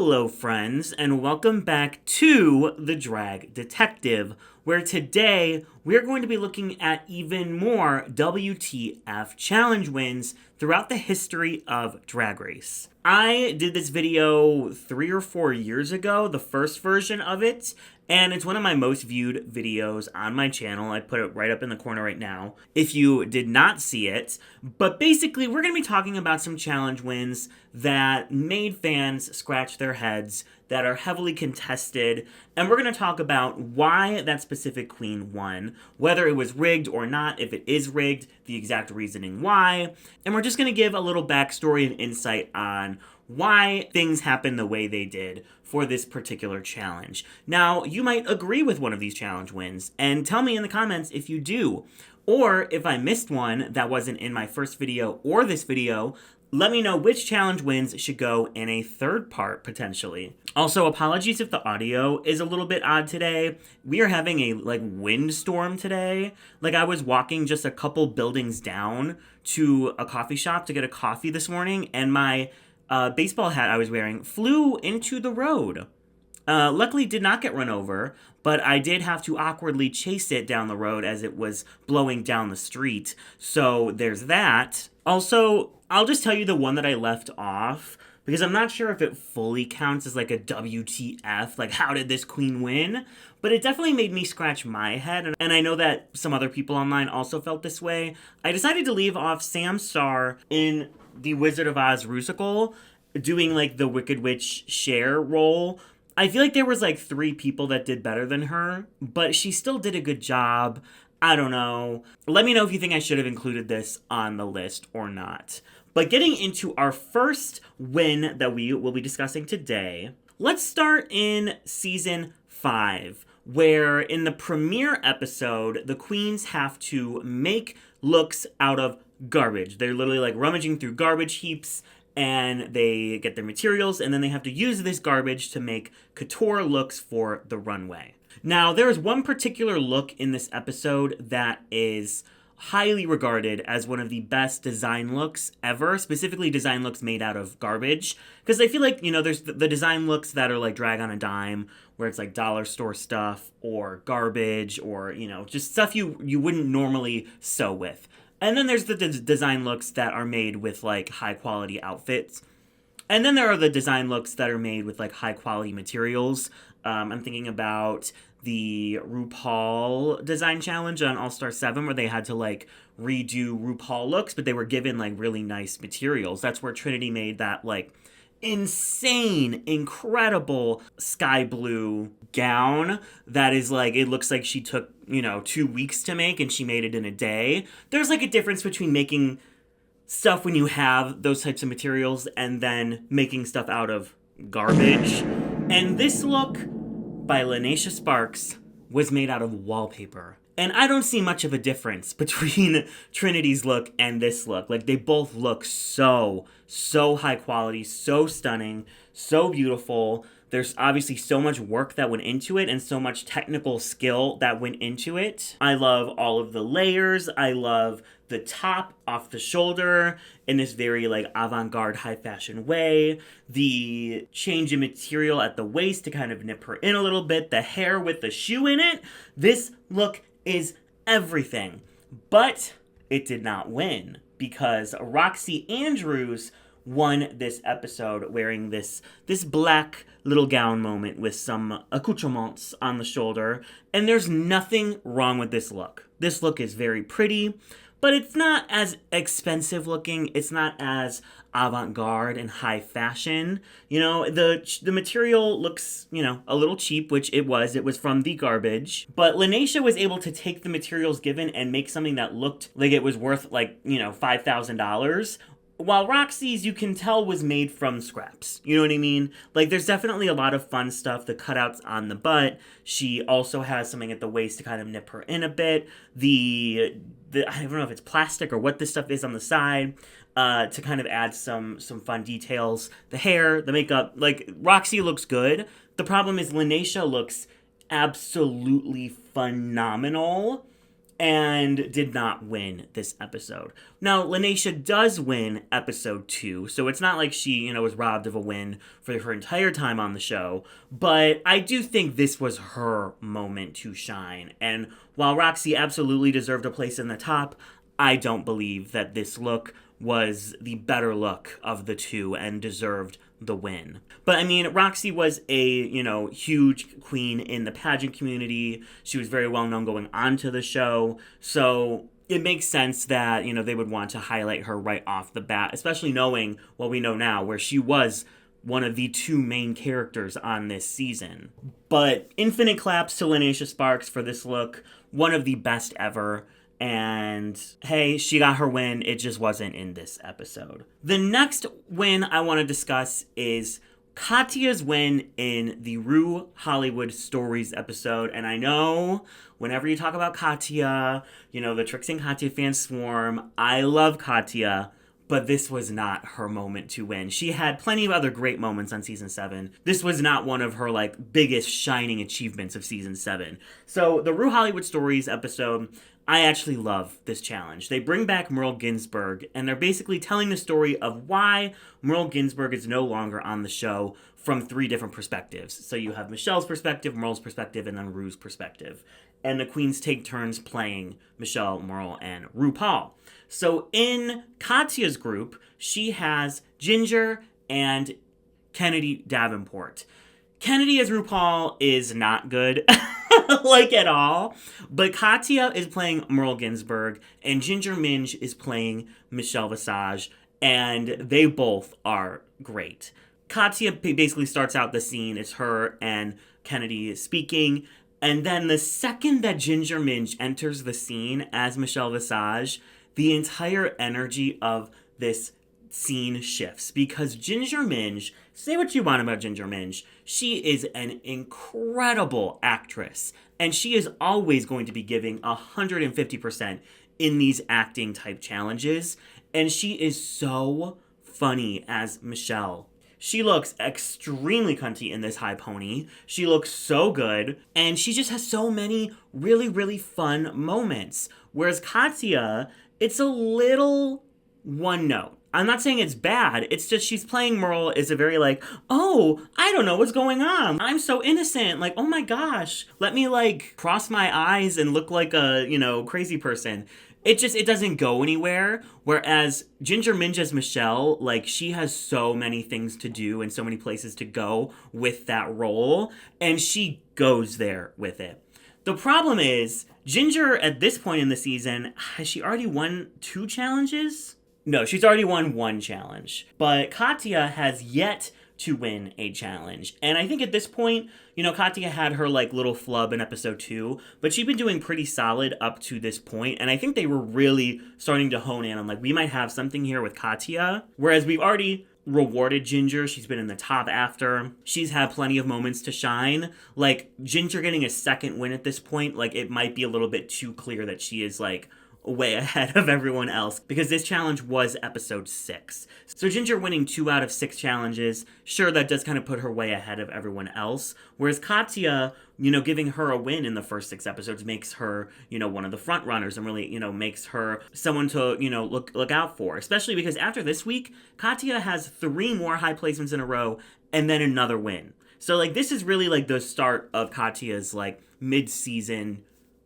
Hello, friends, and welcome back to The Drag Detective, where today we're going to be looking at even more WTF challenge wins throughout the history of Drag Race. I did this video 3 or 4 years ago, the first version of it, and it's one of my most viewed videos on my channel. I put it right up in the corner right now if you did not see it. But basically, we're going to be talking about some challenge wins that made fans scratch their heads, that are heavily contested, and we're going to talk about why that specific queen won, whether it was rigged or not, if it is rigged, the exact reasoning why, and we're just going to give a little backstory and insight on why things happened the way they did for this particular challenge. Now, you might agree with one of these challenge wins, and tell me in the comments if you do. Or if I missed one that wasn't in my first video or this video, let me know which challenge wins should go in a third part, potentially. Also, apologies if the audio is a little bit odd today. We are having a, windstorm today. I was walking just a couple buildings down to a coffee shop to get a coffee this morning, and my baseball hat I was wearing flew into the road. Luckily did not get run over, but I did have to awkwardly chase it down the road as it was blowing down the street. So there's that. Also, I'll just tell you the one that I left off, because I'm not sure if it fully counts as a WTF, how did this queen win? But it definitely made me scratch my head, and I know that some other people online also felt this way. I decided to leave off Sam Starr in the Wizard of Oz Rusical, doing the Wicked Witch Cher role. I feel like there was 3 people that did better than her, but she still did a good job. I don't know. Let me know if you think I should have included this on the list or not. But getting into our first win that we will be discussing today, let's start in season 5, where in the premiere episode, the queens have to make looks out of garbage. They're literally rummaging through garbage heaps, and they get their materials, and then they have to use this garbage to make couture looks for the runway. Now, there is one particular look in this episode that is highly regarded as one of the best design looks ever, specifically design looks made out of garbage. Because I feel there's the design looks that are drag on a dime, where it's dollar store stuff, or garbage, or, just stuff you wouldn't normally sew with. And then there's the design looks that are made with, high quality outfits. And then there are the design looks that are made with, high quality materials. I'm thinking about the RuPaul design challenge on All-Star 7, where they had to, redo RuPaul looks, but they were given, really nice materials. That's where Trinity made that, insane, incredible sky blue gown that is, it looks like she took, 2 weeks to make, and she made it in a day. There's, a difference between making stuff when you have those types of materials and then making stuff out of garbage. And this look by Lanacia Sparks was made out of wallpaper. And I don't see much of a difference between Trinity's look and this look. They both look so high quality, so stunning, so beautiful. There's obviously so much work that went into it and so much technical skill that went into it. I love all of the layers. I love the top off the shoulder in this very avant-garde high fashion way. The change in material at the waist to kind of nip her in a little bit. The hair with the shoe in it. This look is everything. But it did not win because Roxy Andrews won this episode wearing this black little gown moment with some accoutrements on the shoulder. And there's nothing wrong with this look. This look is very pretty, but it's not as expensive looking. It's not as avant-garde and high fashion. The material looks, a little cheap, which it was. It was from the garbage. But Lanacia was able to take the materials given and make something that looked like it was worth $5,000. While Roxy's, you can tell, was made from scraps. You know what I mean? There's definitely a lot of fun stuff. The cutouts on the butt. She also has something at the waist to kind of nip her in a bit. The I don't know if it's plastic or what this stuff is on the side, to kind of add some fun details. The hair, the makeup. Roxy looks good. The problem is Lanacia looks absolutely phenomenal. and did not win this episode. Now, Lanesha does win episode 2, so it's not like she, was robbed of a win for her entire time on the show, but I do think this was her moment to shine. And while Roxy absolutely deserved a place in the top, I don't believe that this look was the better look of the two and deserved the win. But I mean, Roxy was a, huge queen in the pageant community. She was very well known going on to the show. So it makes sense that, they would want to highlight her right off the bat, especially knowing what we know now, where she was one of the two main characters on this season. But infinite claps to Lanesha Sparks for this look. One of the best ever. And hey, she got her win. It just wasn't in this episode. The next win I want to discuss is Katya's win in the Rue Hollywood Stories episode. And I know whenever you talk about Katya, the Trixie and Katya fans swarm. I love Katya, but this was not her moment to win. She had plenty of other great moments on season 7. This was not one of her biggest shining achievements of season 7. So the Rue Hollywood Stories episode, I actually love this challenge. They bring back Merle Ginsburg, and they're basically telling the story of why Merle Ginsburg is no longer on the show from 3 different perspectives. So you have Michelle's perspective, Merle's perspective, and then Rue's perspective. And the queens take turns playing Michelle, Merle, and RuPaul. So in Katya's group, she has Ginger and Kennedy Davenport. Kennedy as RuPaul is not good, at all. But Katya is playing Merle Ginsburg, and Ginger Minj is playing Michelle Visage, and they both are great. Katya basically starts out the scene. It's her and Kennedy speaking, and then the second that Ginger Minj enters the scene as Michelle Visage, the entire energy of this scene shifts, because Ginger Minj, say what you want about Ginger Minj, she is an incredible actress, and she is always going to be giving 150% in these acting type challenges, and she is so funny as Michelle. She looks extremely cunty in this high pony. She looks so good, and she just has so many really, really fun moments. Whereas Katya, it's a little one note. I'm not saying it's bad. It's just she's playing Merle is a very oh, I don't know what's going on. I'm so innocent. Oh my gosh. Let me cross my eyes and look like a, crazy person. It doesn't go anywhere. Whereas Ginger Minj as Michelle, she has so many things to do and so many places to go with that role. And she goes there with it. The problem is, Ginger, at this point in the season, has she already won 2 challenges? No, she's already won 1 challenge. But Katya has yet to win a challenge. And I think at this point, Katya had her little flub in episode 2, but she'd been doing pretty solid up to this point. And I think they were really starting to hone in on we might have something here with Katya. Whereas we've already rewarded Ginger. She's been in the top after. She's had plenty of moments to shine. Ginger getting a second win at this point, it might be a little bit too clear that she is way ahead of everyone else, because this challenge was episode 6. So Ginger winning 2 out of 6 challenges, sure, that does kind of put her way ahead of everyone else. Whereas Katya, giving her a win in the first 6 episodes makes her, one of the front runners and really, makes her someone to, look out for. Especially because after this week, Katya has 3 more high placements in a row and then another win. So this is really the start of Katya's mid-season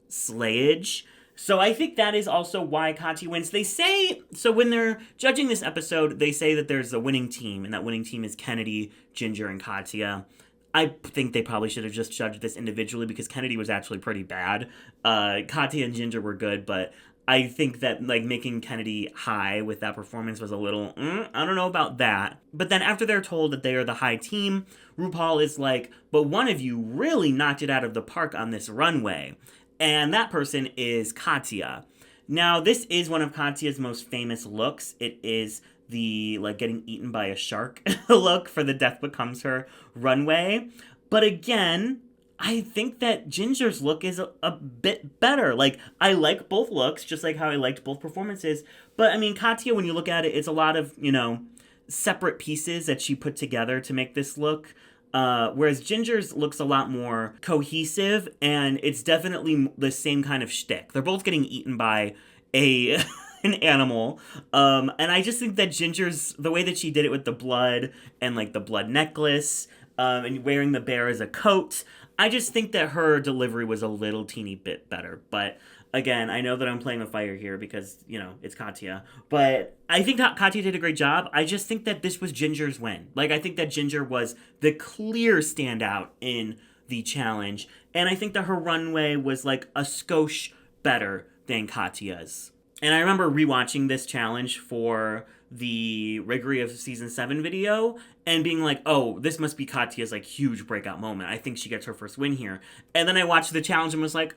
slayage. So I think that is also why Katya wins. They say, so when they're judging this episode, they say that there's a winning team, and that winning team is Kennedy, Ginger, and Katya. I think they probably should have just judged this individually, because Kennedy was actually pretty bad. Katya and Ginger were good, but I think that making Kennedy high with that performance was a little, I don't know about that. But then after they're told that they are the high team, RuPaul is but one of you really knocked it out of the park on this runway. And that person is Katya. Now, this is one of Katya's most famous looks. It is the, getting eaten by a shark look for the Death Becomes Her runway. But again, I think that Ginger's look is a bit better. I like both looks, just like how I liked both performances. But, I mean, Katya, when you look at it, it's a lot of, separate pieces that she put together to make this look. Whereas Ginger's looks a lot more cohesive, and it's definitely the same kind of shtick. They're both getting eaten by a an animal. And I just think that Ginger's, the way that she did it with the blood and like the blood necklace, and wearing the bear as a coat, I just think that her delivery was a little teeny bit better. But again, I know that I'm playing with fire here because, it's Katya. But I think Katya did a great job. I just think that this was Ginger's win. Like, I think that Ginger was the clear standout in the challenge. And I think that her runway was like a skosh better than Katya's. And I remember rewatching this challenge for the Riggery of Season 7 video and being like, oh, this must be Katya's like huge breakout moment. I think she gets her first win here. And then I watched the challenge and was like,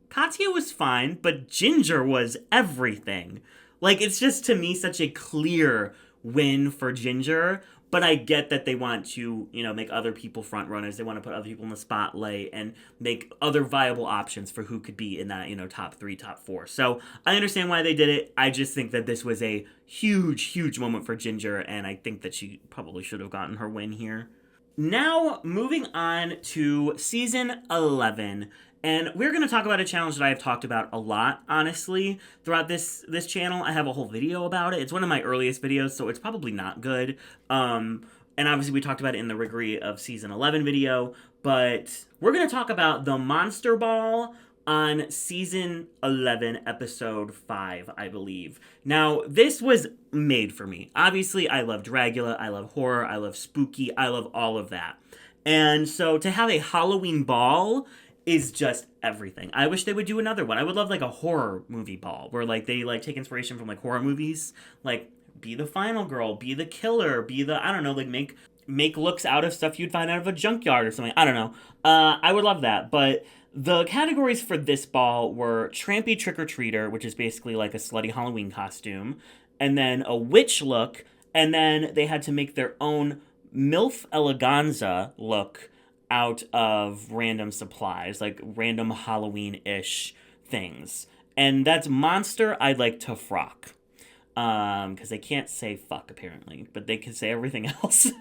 Katya was fine, but Ginger was everything. Like, it's just, to me, such a clear win for Ginger. But I get that they want to, make other people front runners. They want to put other people in the spotlight and make other viable options for who could be in that, top 3, top 4. So I understand why they did it. I just think that this was a huge, huge moment for Ginger, and I think that she probably should have gotten her win here. Now, moving on to season 11. And we're going to talk about a challenge that I have talked about a lot, honestly, throughout this channel. I have a whole video about it. It's one of my earliest videos, so it's probably not good. And obviously we talked about it in the Riggery of Season 11 video. But we're going to talk about the Monster Ball on Season 11, Episode 5, I believe. Now, this was made for me. Obviously, I love Dragula, I love horror, I love spooky, I love all of that. And so to have a Halloween ball is just everything. I wish they would do another one. I would love like a horror movie ball where like they like take inspiration from like horror movies, like be the final girl, be the killer, be the, I don't know, like make looks out of stuff you'd find out of a junkyard or something. I don't know. I would love that. But the categories for this ball were Trampy Trick-or-Treater, which is basically like a slutty Halloween costume, and then a witch look, and then they had to make their own MILF Eleganza look out of random supplies, like random Halloween-ish things. And that's Monster I'd Like to Frock. Because they can't say fuck, apparently, but they can say everything else.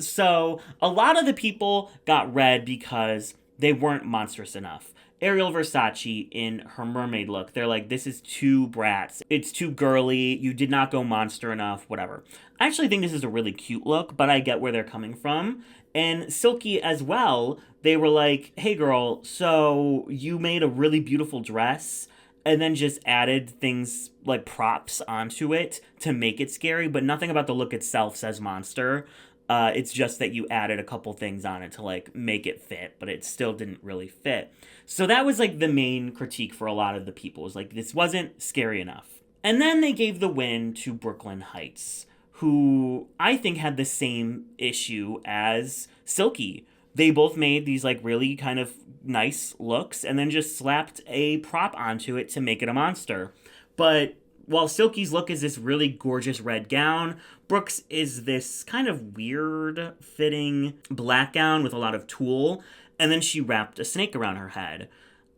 So a lot of the people got red because they weren't monstrous enough. Ariel Versace in her mermaid look, they're like, this is too brats. It's too girly. You did not go monster enough, whatever. I actually think this is a really cute look, but I get where they're coming from. And Silky as well, they were like, hey girl, so you made a really beautiful dress and then just added things like props onto it to make it scary, but nothing about the look itself says monster. It's just that you added a couple things on it to like make it fit, but it still didn't really fit. So that was like the main critique for a lot of the people, was like, this wasn't scary enough. And then they gave the win to Brooklyn Heights, who I think had the same issue as Silky. They both made these like really kind of nice looks and then just slapped a prop onto it to make it a monster. But while Silky's look is this really gorgeous red gown, Brooke's is this kind of weird fitting black gown with a lot of tulle, and then she wrapped a snake around her head.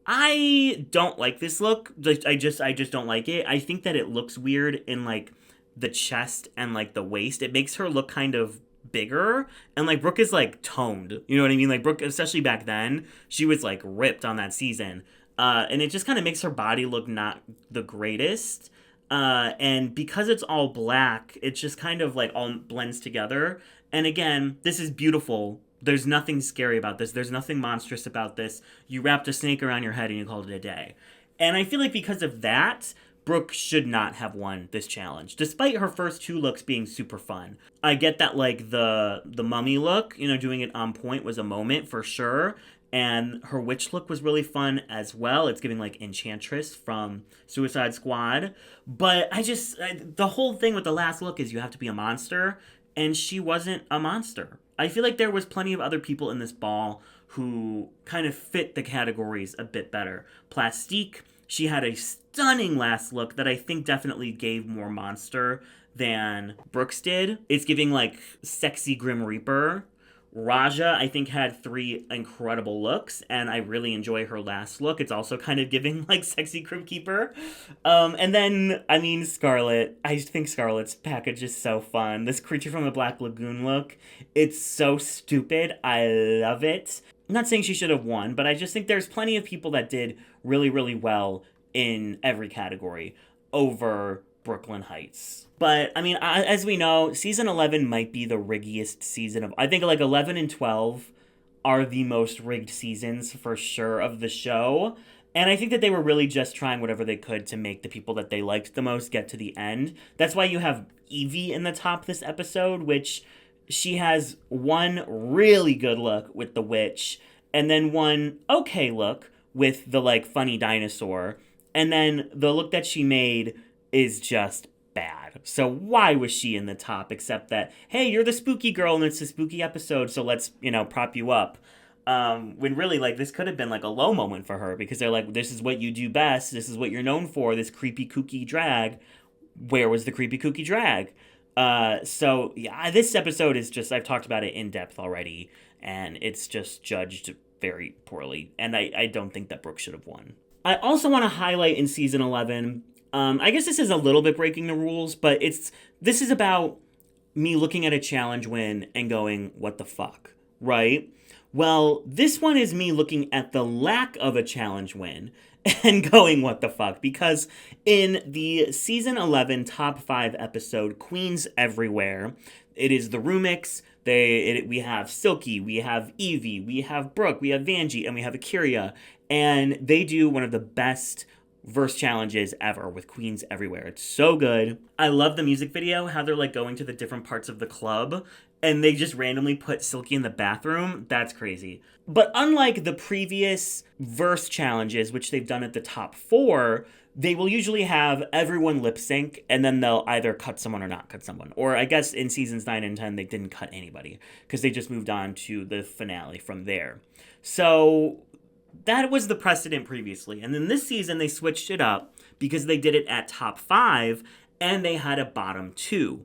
I don't like this look. I just don't like it. I think that it looks weird in like the chest and like the waist. It makes her look kind of bigger, and like Brooke is like toned, you know what I mean? Like Brooke, especially back then, she was like ripped on that season, and it just kind of makes her body look not the greatest. And because it's all black, it just kind of like all blends together. And again, this is beautiful. There's nothing scary about this. There's nothing monstrous about this. You wrapped a snake around your head and you called it a day. And I feel like because of that, Brooke should not have won this challenge, despite her first two looks being super fun. I get that like the mummy look, doing it on point was a moment for sure. And her witch look was really fun as well. It's giving like Enchantress from Suicide Squad. But the whole thing with the last look is you have to be a monster. And she wasn't a monster. I feel like there was plenty of other people in this ball who kind of fit the categories a bit better. Plastique, she had a stunning last look that I think definitely gave more monster than Brooks did. It's giving like sexy Grim Reaper, Raja, I think, had 3 incredible looks, and I really enjoy her last look. It's also kind of giving, like, sexy Crypt Keeper. And then, I mean, Scarlet. I just think Scarlet's package is so fun. This Creature from the Black Lagoon look, it's so stupid. I love it. I'm not saying she should have won, but I just think there's plenty of people that did really, really well in every category over Brooklyn Heights. But, I mean, as we know, season 11 might be the riggiest season of... I think, like, 11 and 12 are the most rigged seasons, for sure, of the show. And I think that they were really just trying whatever they could to make the people that they liked the most get to the end. That's why you have Evie in the top this episode, which she has one really good look with the witch, and then one okay look with the, like, funny dinosaur. And then the look that she made is just bad. So why was she in the top, except that, hey, you're the spooky girl and it's a spooky episode, so let's, prop you up. When really, like, this could have been, like, a low moment for her, because they're like, this is what you do best, this is what you're known for, this creepy, kooky drag. Where was the creepy, kooky drag? So, yeah, this episode is just, I've talked about it in depth already, and it's just judged very poorly, and I don't think that Brooke should have won. I also want to highlight in season 11, I guess this is a little bit breaking the rules, but this is about me looking at a challenge win and going, what the fuck, right? Well, this one is me looking at the lack of a challenge win and going, what the fuck? Because in the season 11 top 5 episode, Queens Everywhere, it is the Rumix. We have Silky, we have Evie, we have Brooke, we have Vanjie, and we have Akira. And they do one of the best verse challenges ever with Queens Everywhere. It's so good. I love the music video, how they're, like, going to the different parts of the club, and they just randomly put Silky in the bathroom. That's crazy. But unlike the previous verse challenges, which they've done at the top 4, they will usually have everyone lip sync, and then they'll either cut someone or not cut someone. Or I guess in seasons 9 and 10, they didn't cut anybody, because they just moved on to the finale from there. So that was the precedent previously. And then this season, they switched it up because they did it at top 5, and they had a bottom 2.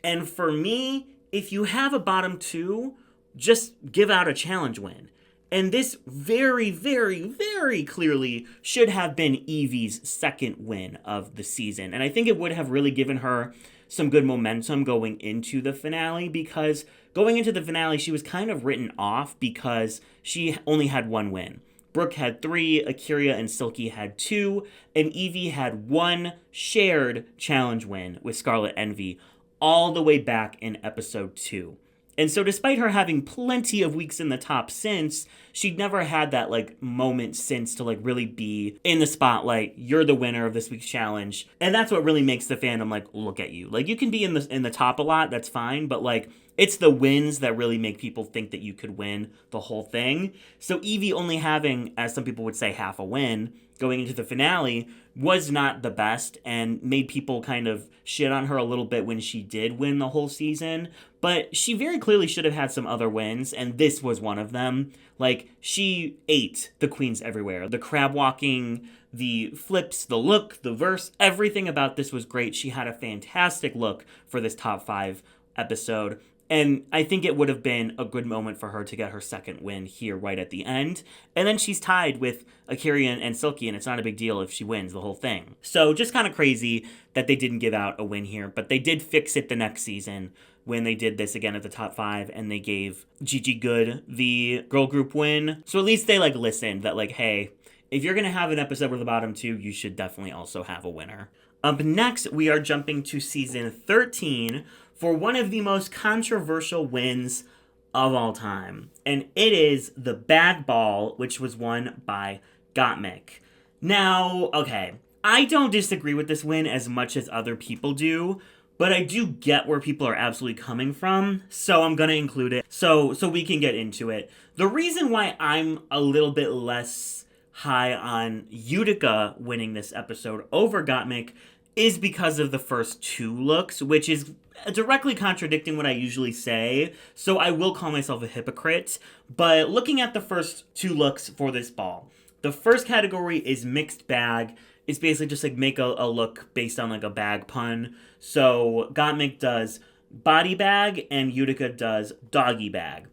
And for me, if you have a bottom 2, just give out a challenge win. And this very, very, very clearly should have been Evie's second win of the season. And I think it would have really given her some good momentum going into the finale, because going into the finale, she was kind of written off because she only had 1 win. Brooke had 3, Akira and Silky had 2, and Evie had 1 shared challenge win with Scarlet Envy all the way back in episode 2. And so despite her having plenty of weeks in the top since, she'd never had that, like, moment since to, like, really be in the spotlight. You're the winner of this week's challenge. And that's what really makes the fandom, like, look at you. Like, you can be in the top a lot, that's fine, but, like, it's the wins that really make people think that you could win the whole thing. So Evie only having, as some people would say, half a win going into the finale was not the best, and made people kind of shit on her a little bit when she did win the whole season. But she very clearly should have had some other wins, and this was one of them. Like, she ate the Queens Everywhere. The crab walking, the flips, the look, the verse, everything about this was great. She had a fantastic look for this top 5 episode. And I think it would have been a good moment for her to get her second win here right at the end. And then she's tied with Akira and Silky, and it's not a big deal if she wins the whole thing. So just kind of crazy that they didn't give out a win here. But they did fix it the next season when they did this again at the top 5, and they gave Gigi Good the girl group win. So at least they, like, listened that, like, hey, if you're going to have an episode with the bottom 2, you should definitely also have a winner. Up next, we are jumping to season 13, for one of the most controversial wins of all time. And it is the Bag Ball, which was won by Gottmik. Now, okay, I don't disagree with this win as much as other people do, but I do get where people are absolutely coming from, so I'm gonna include it so we can get into it. The reason why I'm a little bit less high on Utica winning this episode over Gottmik is because of the first 2 looks, which is directly contradicting what I usually say, so I will call myself a hypocrite. But looking at the first 2 looks for this ball, the first category is mixed bag. It's basically just, like, make a look based on, like, a bag pun. So Gottmik does body bag and Utica does doggy bag.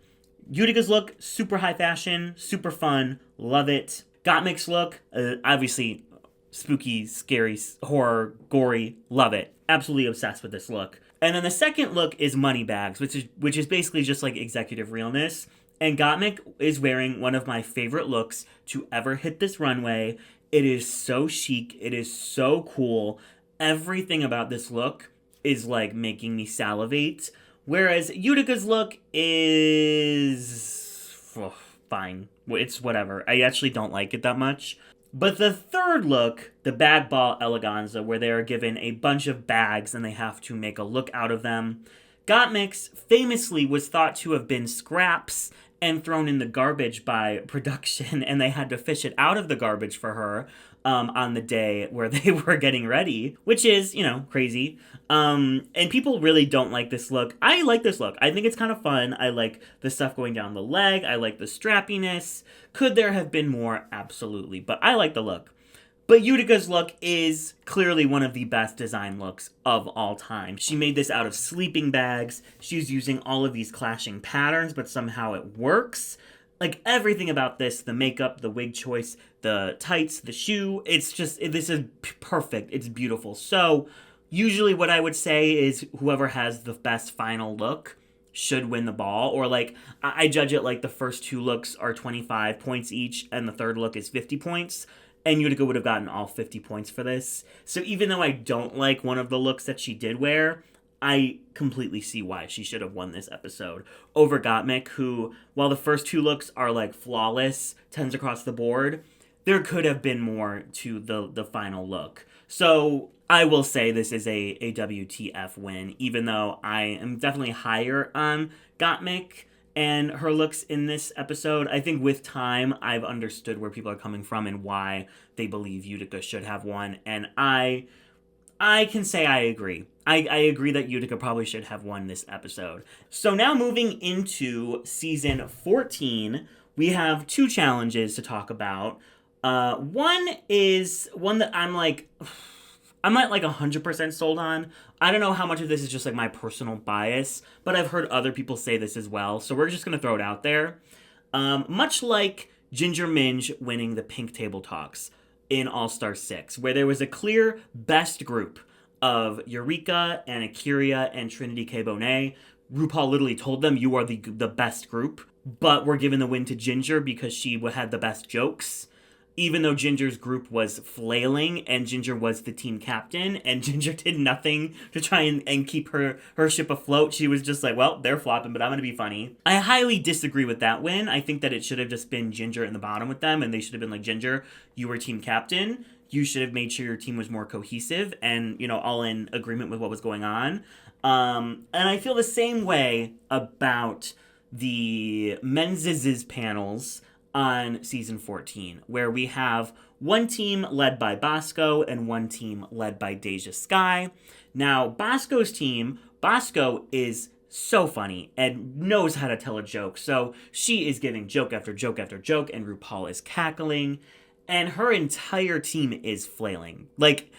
Utica's look, super high fashion, super fun, love it. Gottmik's look, obviously spooky, scary, horror, gory, love it. Absolutely obsessed with this look. And then the second look is Moneybags, which is basically just like executive realness. And Gottmik is wearing one of my favorite looks to ever hit this runway. It is so chic. It is so cool. Everything about this look is like making me salivate. Whereas Utica's look is fine. It's whatever. I actually don't like it that much. But the third look, the bag ball eleganza, where they are given a bunch of bags and they have to make a look out of them. Gottmik's famously was thought to have been scraps and thrown in the garbage by production, and they had to fish it out of the garbage for her on the day where they were getting ready, which is, crazy. And people really don't like this look. I like this look. I think it's kind of fun. I like the stuff going down the leg. I like the strappiness. Could there have been more? Absolutely. But I like the look. But Utica's look is clearly one of the best design looks of all time. She made this out of sleeping bags. She's using all of these clashing patterns, but somehow it works. Like, everything about this, the makeup, the wig choice, the tights, the shoe, this is perfect. It's beautiful. So, usually what I would say is whoever has the best final look should win the ball. Or, like, I judge it like the first two looks are 25 points each, and the third look is 50 points. And Utica would have gotten all 50 points for this. So even though I don't like one of the looks that she did wear, I completely see why she should have won this episode over Gottmik, who, while the first two looks are like flawless, 10s across the board, there could have been more to the final look. So I will say this is a WTF win, even though I am definitely higher on Gottmik and her looks in this episode. I think with time, I've understood where people are coming from and why they believe Utica should have won. And I can say I agree. I agree that Utica probably should have won this episode. So now moving into season 14, we have two challenges to talk about. One is one that I'm not like 100% sold on. I don't know how much of this is just like my personal bias, but I've heard other people say this as well. So we're just going to throw it out there. Much like Ginger Minj winning the Pink Table Talks in All-Star 6, where there was a clear best group of Eureka and Akira and Trinity K. Bonet. RuPaul literally told them, you are the best group, but we're giving the win to Ginger because she had the best jokes. Even though Ginger's group was flailing and Ginger was the team captain and Ginger did nothing to try and keep her ship afloat, she was just like, well, they're flopping, but I'm going to be funny. I highly disagree with that win. I think that it should have just been Ginger in the bottom with them, and they should have been like, Ginger, you were team captain. You should have made sure your team was more cohesive and, all in agreement with what was going on. And I feel the same way about the men's panels on season 14, where we have one team led by Bosco and one team led by Deja Skye. Now, Bosco's team, Bosco is so funny and knows how to tell a joke. So she is giving joke after joke after joke, and RuPaul is cackling, and her entire team is flailing. Like,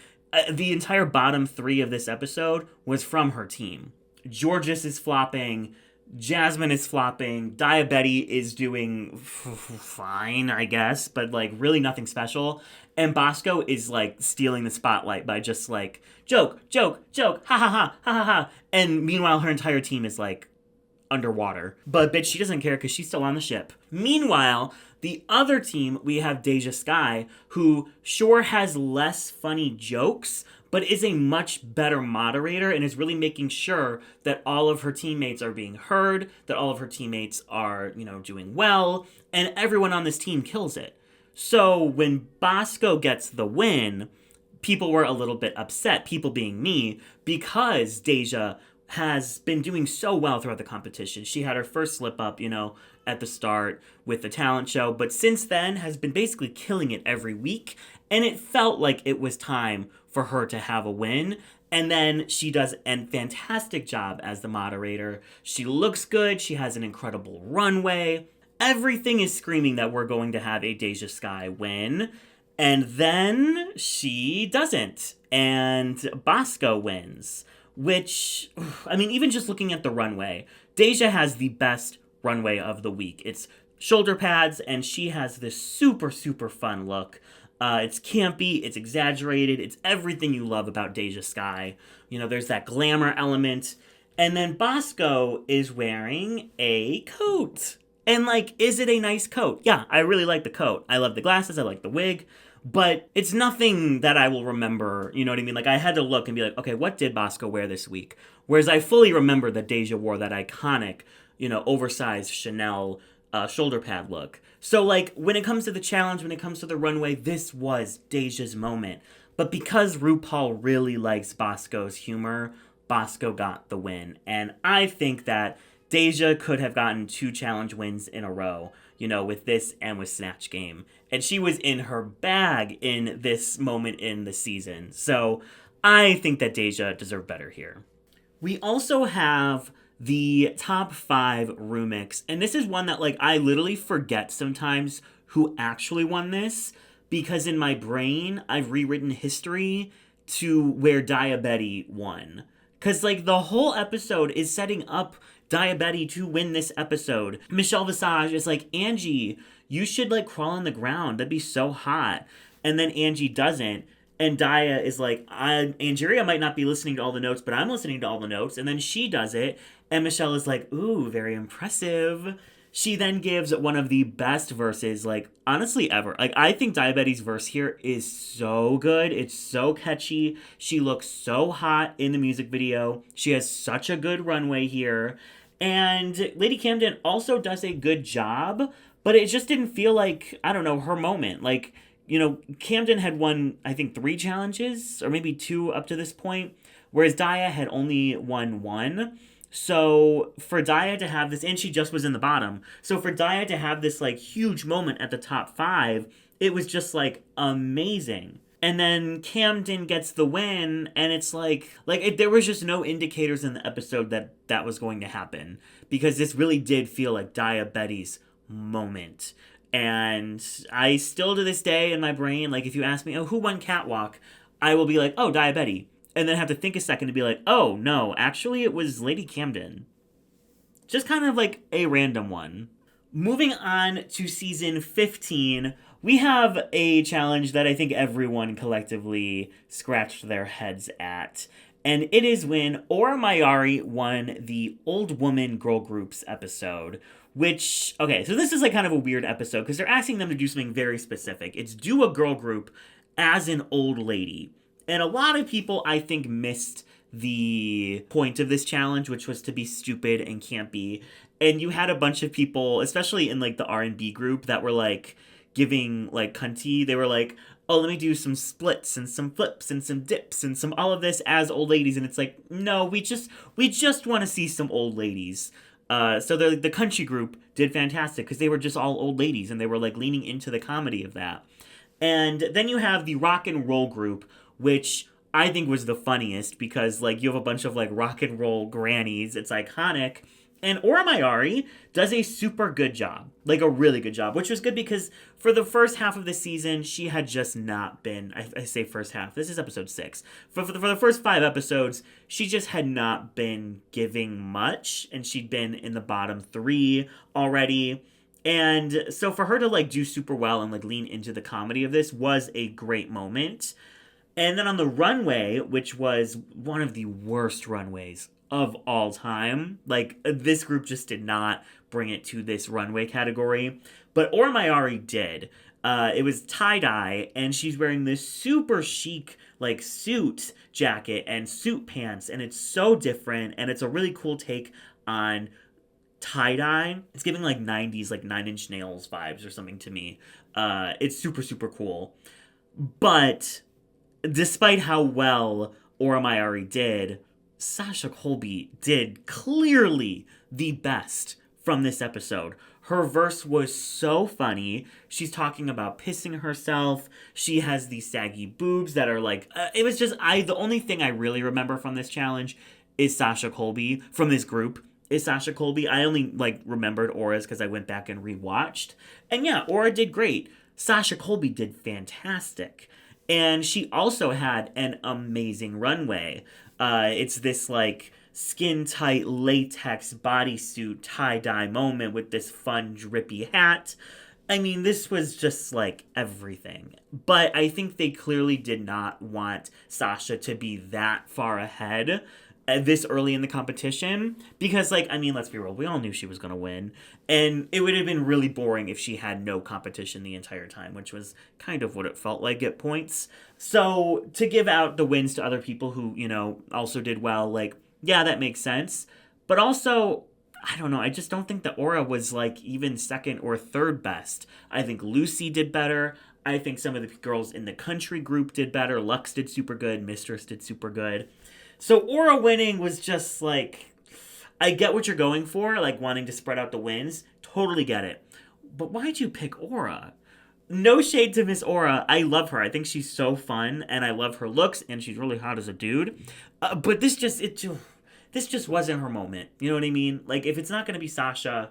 the entire bottom three of this episode was from her team. Georges is flopping, Jasmine is flopping, Diabetti is doing fine, I guess, but like really nothing special. And Bosco is like stealing the spotlight by just like joke, joke, joke, ha ha ha, ha ha ha. And meanwhile, her entire team is like underwater. But bitch, she doesn't care because she's still on the ship. Meanwhile, the other team, we have Deja Skye, who sure has less funny jokes, but is a much better moderator and is really making sure that all of her teammates are being heard, that all of her teammates are, doing well, and everyone on this team kills it. So when Bosco gets the win, people were a little bit upset, people being me, because Deja has been doing so well throughout the competition. She had her first slip up, at the start with the talent show, but since then has been basically killing it every week, and it felt like it was time for her to have a win. And then she does a fantastic job as the moderator. She looks good. She has an incredible runway. Everything is screaming that we're going to have a Deja Skye win. And then she doesn't. And Bosco wins. Which, even just looking at the runway, Deja has the best runway of the week. It's shoulder pads, and she has this super, super fun look. It's campy, it's exaggerated, it's everything you love about Deja Skye. There's that glamour element. And then Bosco is wearing a coat. And, is it a nice coat? Yeah, I really like the coat. I love the glasses, I like the wig. But it's nothing that I will remember, you know what I mean? I had to look and be like, okay, what did Bosco wear this week? Whereas I fully remember that Deja wore that iconic, oversized Chanel shoulder pad look. So, when it comes to the challenge, when it comes to the runway, this was Deja's moment. But because RuPaul really likes Bosco's humor, Bosco got the win. And I think that Deja could have gotten 2 challenge wins in a row, with this and with Snatch Game. And she was in her bag in this moment in the season. So I think that Deja deserved better here. We also have the top 5 remix. And this is one that, I literally forget sometimes who actually won this. Because in my brain, I've rewritten history to where Diabetti won. Because, the whole episode is setting up Diabetti to win this episode. Michelle Visage is like, Angie, you should, crawl on the ground. That'd be so hot. And then Angie doesn't. And Dia is like, Angeria might not be listening to all the notes, but I'm listening to all the notes. And then she does it. And Michelle is like, ooh, very impressive. She then gives one of the best verses, honestly, ever. I think Diabetti's verse here is so good. It's so catchy. She looks so hot in the music video. She has such a good runway here. And Lady Camden also does a good job, but it just didn't feel like, I don't know, her moment. Camden had won, I think, 3 challenges, or maybe 2 up to this point, whereas Dia had only won 1. So for Dia to have this, and she just was in the bottom. So for Dia to have this huge moment at the top 5, it was just amazing. And then Camden gets the win, and it's there was just no indicators in the episode that that was going to happen, because this really did feel like Diabetti's moment. And I still to this day in my brain, if you ask me, oh, who won Catwalk? I will be like, oh, Diabetti. And then have to think a second to be like, oh, no, actually it was Lady Camden. Just kind of a random one. Moving on to season 15, we have a challenge that I think everyone collectively scratched their heads at. And it is when Aura Mayari won the Old Woman Girl Groups episode. Which, okay, so this is kind of a weird episode because they're asking them to do something very specific. It's do a girl group as an old lady. And a lot of people, I think, missed the point of this challenge, which was to be stupid and campy. And you had a bunch of people, especially in the R&B group, that were giving cunty. They were like, oh, let me do some splits and some flips and some dips and some all of this as old ladies. And it's no, we just want to see some old ladies. So the country group did fantastic because they were just all old ladies and they were leaning into the comedy of that. And then you have the rock and roll group, which I think was the funniest because you have a bunch of rock and roll grannies. It's iconic. And Aura Mayari does a super good job, a really good job, which was good because for the first half of the season, she had just not been, I say first half, this is episode 6. For the first 5 episodes, she just had not been giving much, and she'd been in the bottom 3 already. And so for her to do super well and lean into the comedy of this was a great moment. And then on the runway, which was one of the worst runways of all time. This group just did not bring it to this runway category. But Aura Mayari did. It was tie-dye, and she's wearing this super chic, suit jacket and suit pants. And it's so different, and it's a really cool take on tie-dye. It's giving 90s, 9 Inch Nails vibes or something to me. It's super, super cool. But despite how well Aura Mayari did, Sasha Colby did clearly the best from this episode. Her verse was so funny. She's talking about pissing herself. She has these saggy boobs that are it was just, the only thing I really remember from this challenge is Sasha Colby, from this group, is Sasha Colby. I only remembered Aura's because I went back and rewatched. And yeah, Aura did great. Sasha Colby did fantastic. And she also had an amazing runway. It's this skin tight latex bodysuit tie-dye moment with this fun drippy hat. I mean, this was just like everything. But I think they clearly did not want Sasha to be that far ahead this early in the competition because, like, I mean, let's be real, we all knew she was going to win, and it would have been really boring if she had no competition the entire time, which was kind of what it felt like at points. So to give out the wins to other people who, you know, also did well, like, yeah, that makes sense. But also, I don't know, I just don't think the aura was like even second or third best. I think Lucy did better. I think some of the girls in the country group did better. Lux did super good. Mistress did super good. So aura winning was just like, I get what you're going for, like wanting to spread out the wins. Totally get it. But why'd you pick aura? No shade to Miss Aura. I love her. I think she's so fun, and I love her looks, and she's really hot as a dude. But this just wasn't her moment. You know what I mean? Like, if it's not going to be Sasha,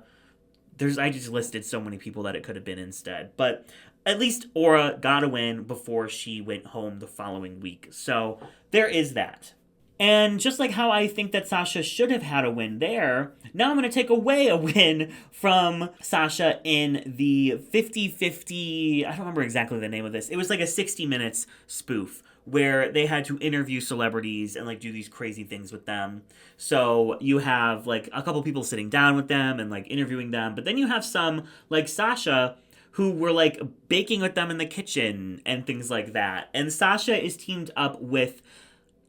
I just listed so many people that it could have been instead. But at least Aura got a win before she went home the following week. So there is that. And just like how I think that Sasha should have had a win there, now I'm going to take away a win from Sasha in the 50-50, I don't remember exactly the name of this. It was like a 60 minutes spoof where they had to interview celebrities and like do these crazy things with them. So you have like a couple people sitting down with them and like interviewing them, but then you have some like Sasha who were like baking with them in the kitchen and things like that. And Sasha is teamed up with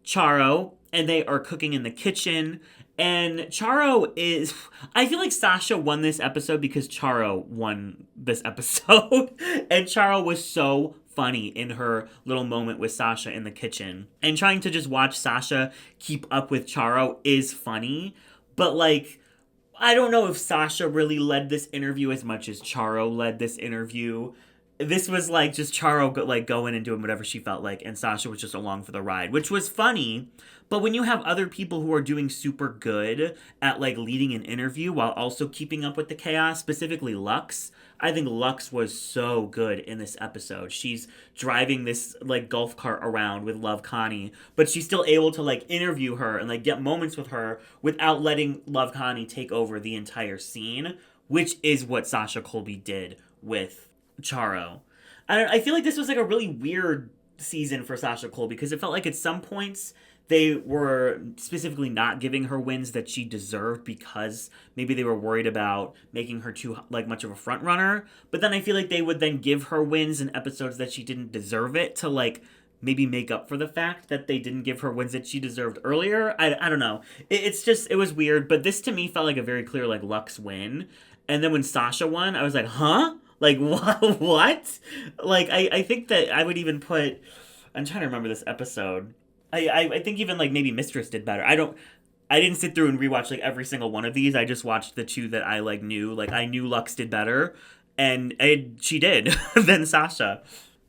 Charo, and they are cooking in the kitchen. And Charo is... I feel like Sasha won this episode because Charo won this episode. And Charo was so funny in her little moment with Sasha in the kitchen. And trying to just watch Sasha keep up with Charo is funny. But, like, I don't know if Sasha really led this interview as much as Charo led this interview. This was like just Charo like going and doing whatever she felt like, and Sasha was just along for the ride, which was funny. But when you have other people who are doing super good at like leading an interview while also keeping up with the chaos, specifically Lux, I think Lux was so good in this episode. She's driving this like golf cart around with Love Connie, but she's still able to like interview her and like get moments with her without letting Love Connie take over the entire scene, which is what Sasha Colby did with Charo. I feel like this was like a really weird season for Sasha Colby because it felt like at some points they were specifically not giving her wins that she deserved because maybe they were worried about making her too like much of a front runner. But then I feel like they would then give her wins in episodes that she didn't deserve it to like maybe make up for the fact that they didn't give her wins that she deserved earlier. I don't know. It was weird, but this to me felt like a very clear like Lux win. And then when Sasha won, I was like, huh? Like, what? Like, I think that I would even put... I'm trying to remember this episode. I think even, like, maybe Mistress did better. I didn't sit through and rewatch, like, every single one of these. I just watched the two that I, like, knew. Like, I knew Lux did better, and she did than Sasha.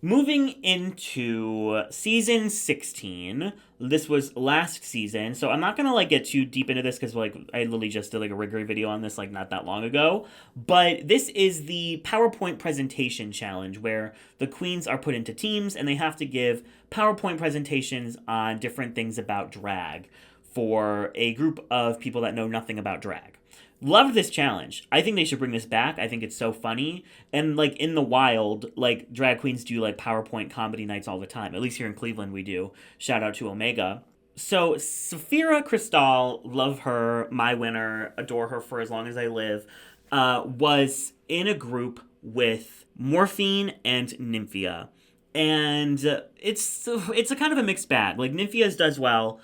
Moving into season 16, this was last season, so I'm not gonna like get too deep into this because like I literally just did like a Riggery video on this like not that long ago. But this is the PowerPoint presentation challenge where the queens are put into teams and they have to give PowerPoint presentations on different things about drag for a group of people that know nothing about drag. Loved this challenge. I think they should bring this back. I think it's so funny. And, like, in the wild, like, drag queens do, like, PowerPoint comedy nights all the time. At least here in Cleveland we do. Shout out to Omega. So, Safira Cristal, love her, my winner, adore her for as long as I live, was in a group with Morphine and Nymphia. And it's a kind of a mixed bag. Like, Nymphia's does well.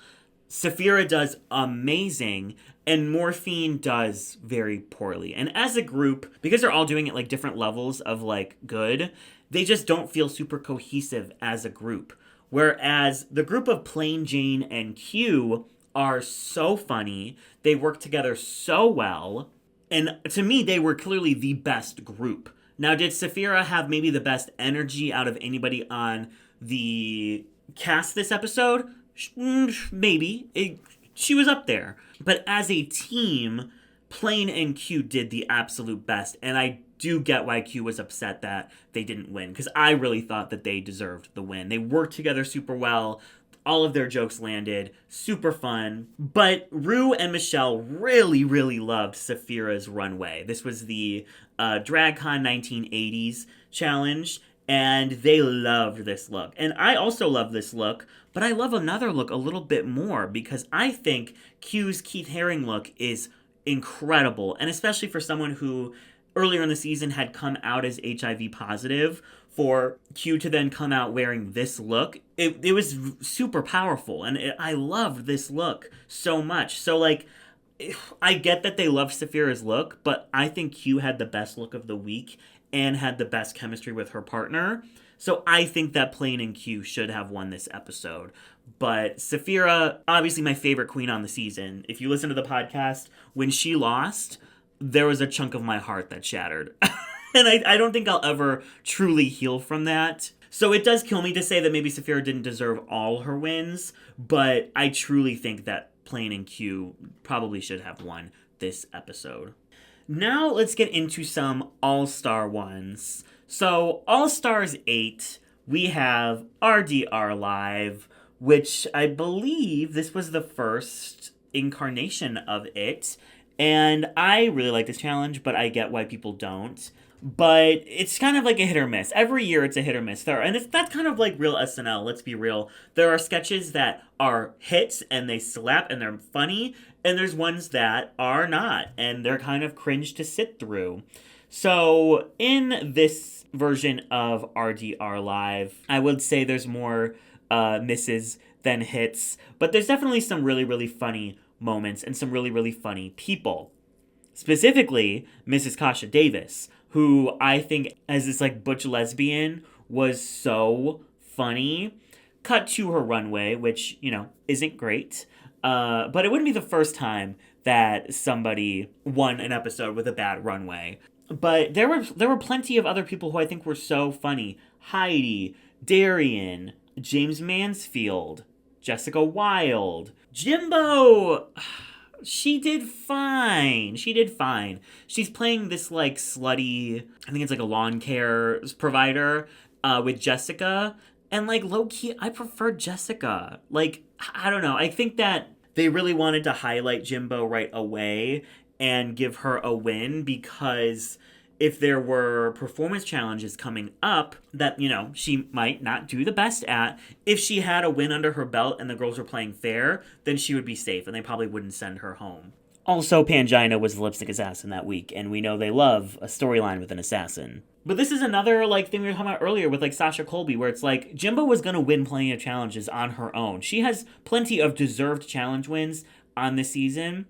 Safira does amazing, and Morphine does very poorly. And as a group, because they're all doing it like different levels of like good, they just don't feel super cohesive as a group. Whereas the group of Plain Jane and Q are so funny, they work together so well, and to me, they were clearly the best group. Now, did Safira have maybe the best energy out of anybody on the cast this episode? Maybe. She was up there. But as a team, Plain and Q did the absolute best. And I do get why Q was upset that they didn't win. Because I really thought that they deserved the win. They worked together super well. All of their jokes landed. Super fun. But Rue and Michelle really, really loved Saphira's runway. This was the DragCon 1980s challenge, and they loved this look. And I also love this look, but I love another look a little bit more because I think Q's Keith Haring look is incredible. And especially for someone who earlier in the season had come out as HIV positive, for Q to then come out wearing this look, it was super powerful. And I loved this look so much. So, like, I get that they love Saphira's look, but I think Q had the best look of the week and had the best chemistry with her partner. So I think that Plain and Q should have won this episode. But Saphira, obviously my favorite queen on the season. If you listen to the podcast, when she lost, there was a chunk of my heart that shattered. And I don't think I'll ever truly heal from that. So it does kill me to say that maybe Saphira didn't deserve all her wins, but I truly think that Plain and Q probably should have won this episode. Now let's get into some All-Star ones. So All-Stars 8, we have RDR Live, which I believe this was the first incarnation of it. And I really like this challenge, but I get why people don't. But it's kind of like a hit or miss. Every year it's a hit or miss. That's kind of like real SNL, let's be real. There are sketches that are hits and they slap and they're funny, and there's ones that are not, and they're kind of cringe to sit through. So in this version of RDR Live, I would say there's more misses than hits, but there's definitely some really, really funny moments and some really, really funny people. Specifically, Mrs. Kasha Davis, who I think as this like butch lesbian was so funny. Cut to her runway, which, you know, isn't great. But it wouldn't be the first time that somebody won an episode with a bad runway. But there were plenty of other people who I think were so funny. Heidi, Darian, James Mansfield, Jessica Wilde, Jimbo. She did fine. She's playing this, like, slutty, I think it's like a lawn care provider with Jessica. And, like, low-key, I prefer Jessica. Like, I don't know. I think that they really wanted to highlight Jimbo right away and give her a win because if there were performance challenges coming up that, you know, she might not do the best at, if she had a win under her belt and the girls were playing fair, then she would be safe and they probably wouldn't send her home. Also, Pangina was the lipstick assassin that week, and we know they love a storyline with an assassin. But this is another, like, thing we were talking about earlier with, like, Sasha Colby, where it's like, Jimbo was gonna win plenty of challenges on her own. She has plenty of deserved challenge wins on this season.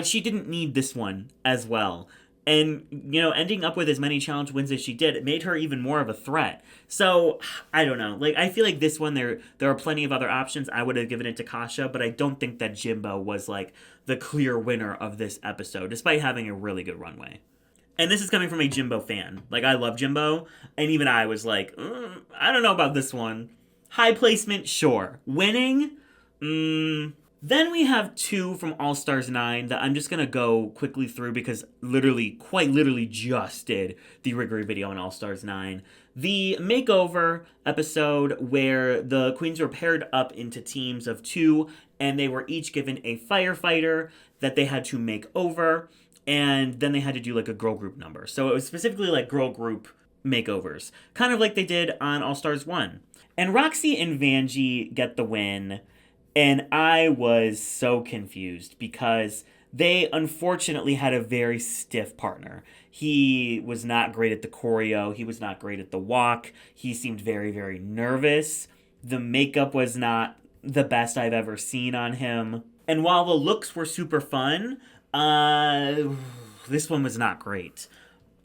She didn't need this one as well. And, you know, ending up with as many challenge wins as she did, it made her even more of a threat. So, I don't know. Like, I feel like this one, there are plenty of other options. I would have given it to Kasha, but I don't think that Jimbo was, like, the clear winner of this episode, despite having a really good runway. And this is coming from a Jimbo fan. Like, I love Jimbo, and even I was like, I don't know about this one. High placement, sure. Winning? Then we have two from All Stars 9 that I'm just going to go quickly through because quite literally just did the Riggery video on All Stars 9. The makeover episode where the queens were paired up into teams of 2 and they were each given a firefighter that they had to make over, and then they had to do like a girl group number. So it was specifically like girl group makeovers, kind of like they did on All Stars 1. And Roxy and Vanjie get the win. And I was so confused because they unfortunately had a very stiff partner. He was not great at the choreo. He was not great at the walk. He seemed very, very nervous. The makeup was not the best I've ever seen on him. And while the looks were super fun, this one was not great.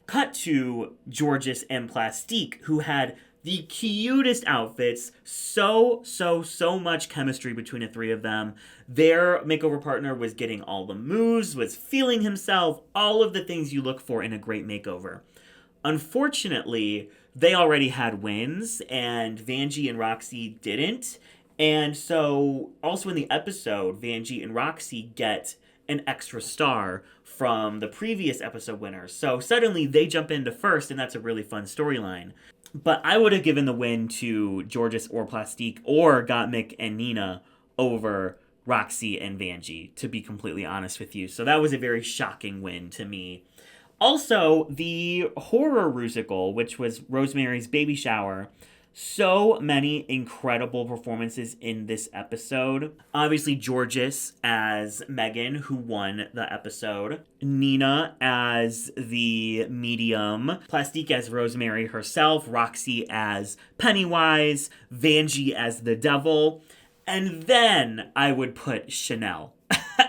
Cut to Georges and Plastique, who had the cutest outfits, so much chemistry between the three of them. Their makeover partner was getting all the moves, was feeling himself, all of the things you look for in a great makeover. Unfortunately, they already had wins, and Vanjie and Roxy didn't. And so, also in the episode, Vanjie and Roxy get an extra star from the previous episode winners. So suddenly they jump into first, and that's a really fun storyline. But I would have given the win to Georges or Plastique or Gottmik and Nina over Roxy and Vanjie, to be completely honest with you. So that was a very shocking win to me. Also, the horror musical, which was Rosemary's Baby Shower, so many incredible performances in this episode. Obviously, Georges as Megan, who won the episode. Nina as the medium. Plastique as Rosemary herself. Roxy as Pennywise. Vanjie as the devil. And then I would put Chanel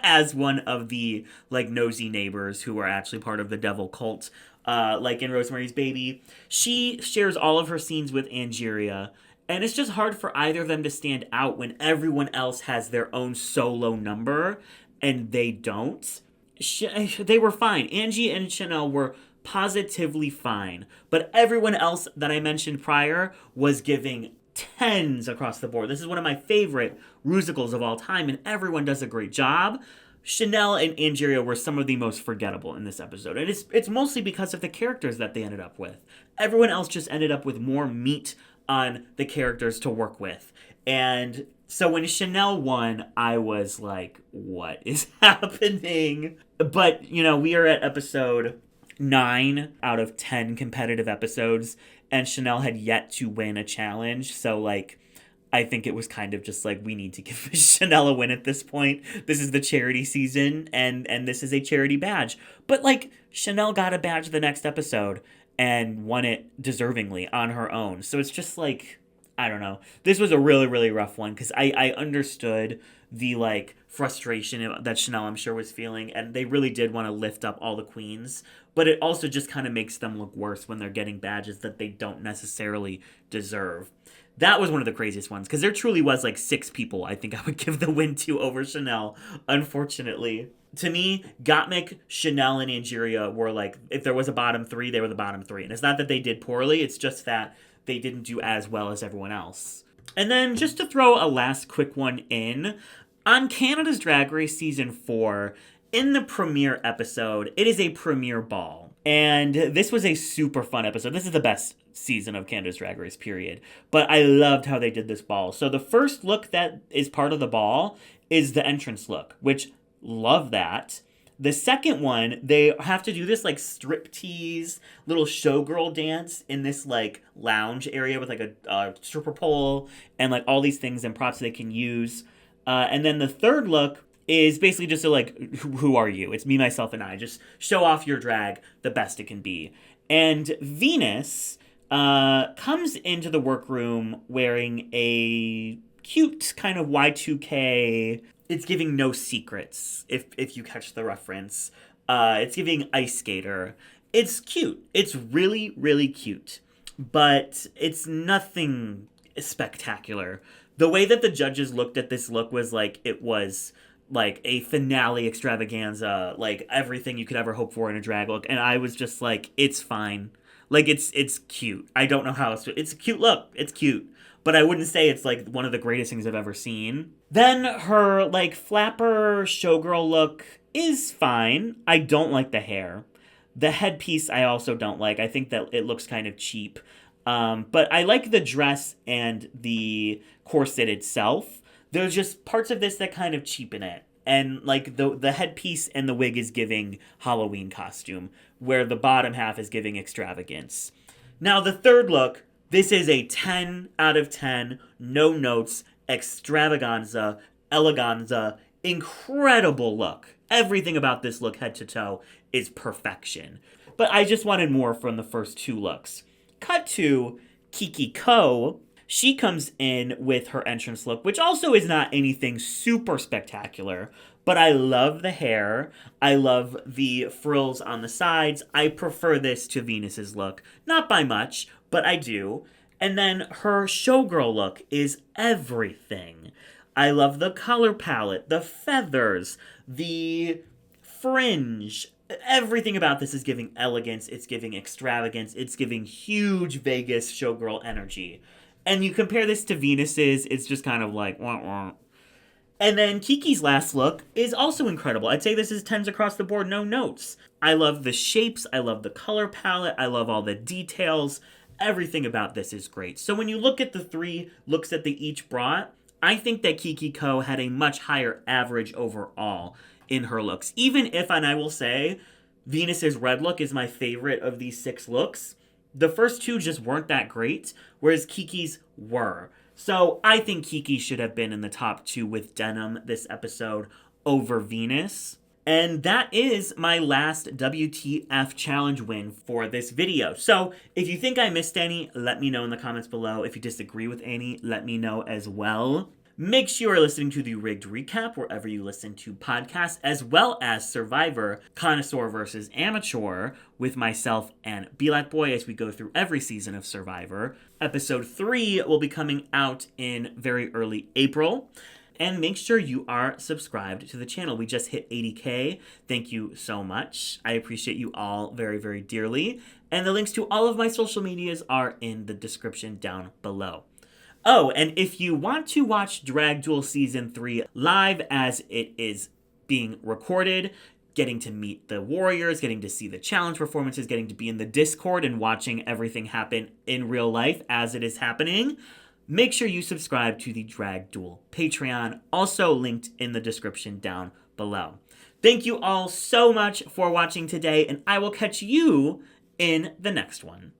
as one of the, like, nosy neighbors who are actually part of the devil cult. Like in Rosemary's Baby, she shares all of her scenes with Angeria, and it's just hard for either of them to stand out when everyone else has their own solo number, and they don't. They were fine. Angie and Chanel were positively fine, but everyone else that I mentioned prior was giving tens across the board. This is one of my favorite musicals of all time, and everyone does a great job. Chanel and Angeria were some of the most forgettable in this episode. And it's mostly because of the characters that they ended up with. Everyone else just ended up with more meat on the characters to work with. And so when Chanel won, I was like, what is happening? But, you know, we are at episode 9 out of 10 competitive episodes, and Chanel had yet to win a challenge. So, like, I think it was kind of just like, we need to give Chanel a win at this point. This is the charity season, and this is a charity badge. But, like, Chanel got a badge the next episode and won it deservingly on her own. So it's just like, I don't know. This was a really, really rough one because I understood the, like, frustration that Chanel, I'm sure, was feeling, and they really did want to lift up all the queens. But it also just kind of makes them look worse when they're getting badges that they don't necessarily deserve. That was one of the craziest ones, because there truly was, like, 6 people I think I would give the win to over Chanel, unfortunately. To me, Gottmik, Chanel, and Angeria were, like, if there was a bottom 3, they were the bottom 3. And it's not that they did poorly, it's just that they didn't do as well as everyone else. And then, just to throw a last quick one in, on Canada's Drag Race Season 4, in the premiere episode, it is a premiere ball. And this was a super fun episode. This is the best season of Canada's Drag Race, period. But I loved how they did this ball. So the first look that is part of the ball is the entrance look, which, love that. The second one, they have to do this, like, striptease little showgirl dance in this, like, lounge area with, like, a stripper pole and, like, all these things and props they can use. And then the third look is basically just a, like, who are you? It's me, myself, and I. Just show off your drag the best it can be. And Venus comes into the workroom wearing a cute kind of Y2K... It's giving No Secrets, if you catch the reference. It's giving Ice Skater. It's cute. It's really, really cute. But it's nothing spectacular. The way that the judges looked at this look was like it was like a finale extravaganza, like everything you could ever hope for in a drag look. And I was just like, it's fine. Like, it's cute. I don't know how else to... It's a cute look. It's cute. But I wouldn't say it's, like, one of the greatest things I've ever seen. Then her, like, flapper showgirl look is fine. I don't like the hair. The headpiece I also don't like. I think that it looks kind of cheap. But I like the dress and the corset itself. There's just parts of this that kind of cheapen it. And, like, the headpiece and the wig is giving Halloween costume, where the bottom half is giving extravagance. Now, the third look, this is a 10 out of 10, no notes, extravaganza, eleganza, incredible look. Everything about this look, head to toe, is perfection. But I just wanted more from the first 2 looks. Cut to Kiki Ko. She comes in with her entrance look, which also is not anything super spectacular, but I love the hair. I love the frills on the sides. I prefer this to Venus's look. Not by much, but I do. And then her showgirl look is everything. I love the color palette, the feathers, the fringe. Everything about this is giving elegance. It's giving extravagance. It's giving huge Vegas showgirl energy. And you compare this to Venus's, it's just kind of like, wah, wah. And then Kiki's last look is also incredible. I'd say this is 10s across the board, no notes. I love the shapes. I love the color palette. I love all the details. Everything about this is great. So when you look at the 3 looks that they each brought, I think that Kiki Ko had a much higher average overall in her looks. Even if, and I will say, Venus's red look is my favorite of these 6 looks, the first 2 just weren't that great, whereas Kiki's were. So I think Kiki should have been in the top 2 with denim this episode over Venus. And that is my last WTF challenge win for this video. So if you think I missed any, let me know in the comments below. If you disagree with any, let me know as well. Make sure you're listening to the Rigged Recap wherever you listen to podcasts, as well as Survivor Connoisseur versus Amateur with myself and Belat Boy as we go through every season of Survivor. Episode 3 will be coming out in very early April. And make sure you are subscribed to the channel. We just hit 80K. Thank you so much. I appreciate you all very, very dearly. And the links to all of my social medias are in the description down below. Oh, and if you want to watch Drag Duel Season 3 live as it is being recorded, getting to meet the warriors, getting to see the challenge performances, getting to be in the Discord and watching everything happen in real life as it is happening, make sure you subscribe to the Drag Duel Patreon, also linked in the description down below. Thank you all so much for watching today, and I will catch you in the next one.